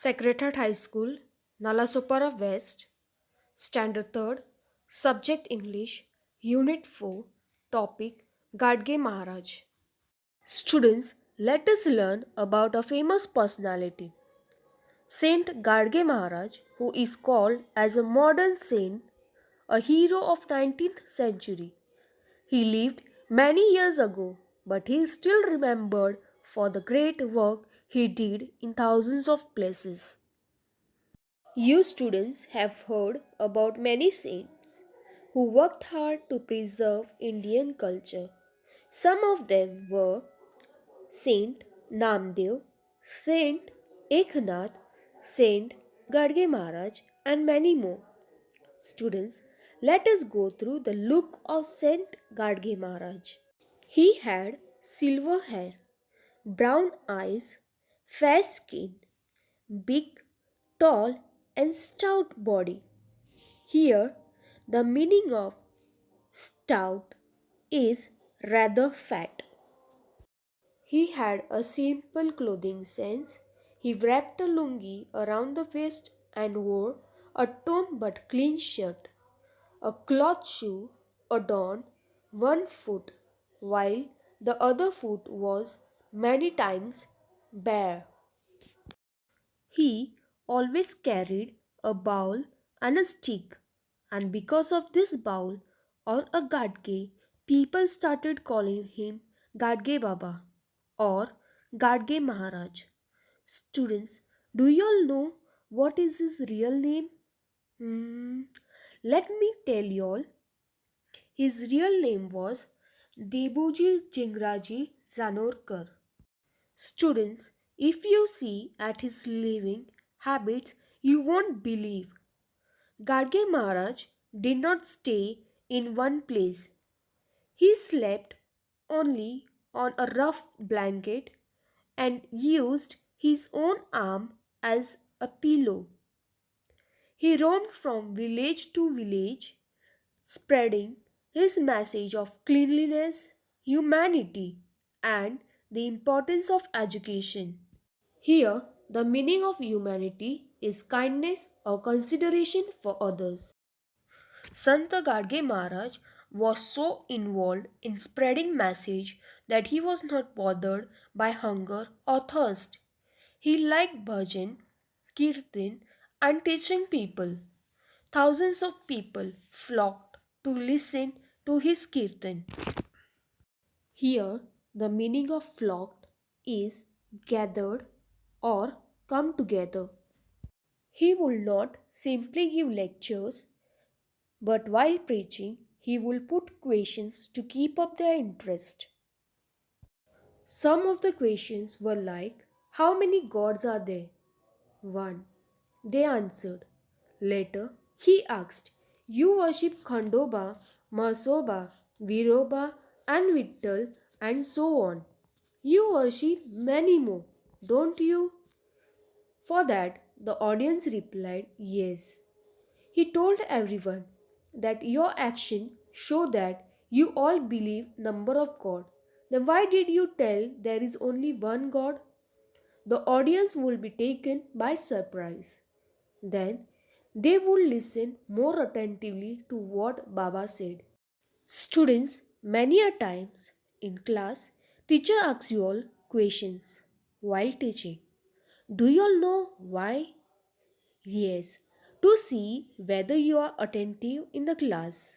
Secretariat High School, Nalasopara West, Standard 3rd, Subject English, Unit 4, Topic Gadge Maharaj. Students, let us learn about a famous personality, Saint Gadge Maharaj, who is called as a modern saint, a hero of 19th century. He lived many years ago, but he is still remembered for the great work he did in thousands of places. You students have heard about many saints who worked hard to preserve Indian culture. Some of them were Saint Namdev, Saint Eknath, Saint Gadge Maharaj, and many more. Students, let us go through the look of Saint Gadge Maharaj. He had silver hair, brown eyes, fair skin, big, tall, and stout body. Here, the meaning of stout is rather fat. He had a simple clothing sense. He wrapped a lungi around the waist and wore a torn but clean shirt. A cloth shoe adorned one foot, while the other foot was many times bare. He always carried a bowl and a stick, and because of this bowl or a gadge, people started calling him Gadge Baba or Gadge Maharaj. Students, do you all know what is his real name? Hmm, Let me tell you all. His real name was Deboji Jingraji Zanorkar. Students, if you see at his living habits, you won't believe. Gadge Maharaj did not stay in one place. He slept only on a rough blanket and used his own arm as a pillow. He roamed from village to village, spreading his message of cleanliness, humanity, and the importance of education. Here, the meaning of humanity is kindness or consideration for others. Sant Gadge Maharaj was so involved in spreading message that he was not bothered by hunger or thirst. He liked bhajan, kirtan, and teaching people. Thousands of people flocked to listen to his kirtan. Here, the meaning of flocked is gathered or come together. He would not simply give lectures, but while preaching, he will put questions to keep up their interest. Some of the questions were like, how many gods are there? One. They answered. Later, he asked, you worship Khandoba, Masoba, Viroba, and Vittal, and so on. You worship many more, don't you? For that, the audience replied, yes. He told everyone that your action show that you all believe number of God. Then why did you tell there is only one God? The audience will be taken by surprise. Then they would listen more attentively to what Baba said. Students, many a times in class, teacher asks you all questions while teaching. Do you all know why? Yes, to see whether you are attentive in the class.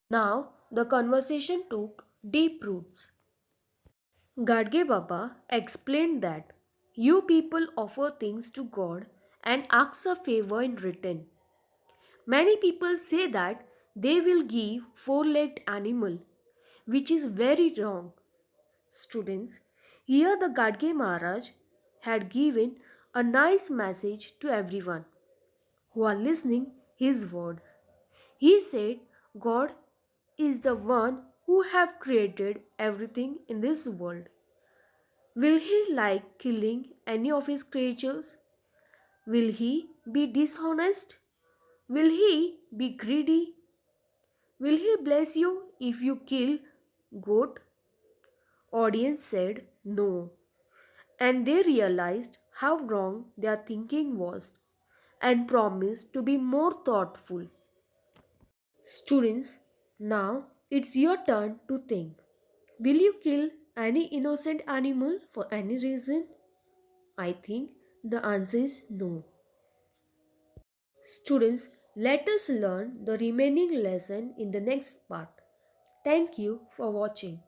Now the conversation took deep roots. Gadge Baba explained that you people offer things to God and ask a favor in return. Many people say that they will give four-legged animal, which is very wrong. Students, here the Gadge Maharaj had given a nice message to everyone who are listening his words. He said, God is the one who have created everything in this world. Will he like killing any of his creatures? Will he be dishonest? Will he be greedy? Will he bless you if you kill goat? Audience said no. And they realized how wrong their thinking was and promised to be more thoughtful. Students, now it's your turn to think. Will you kill any innocent animal for any reason? I think the answer is no. Students, let us learn the remaining lesson in the next part. Thank you for watching.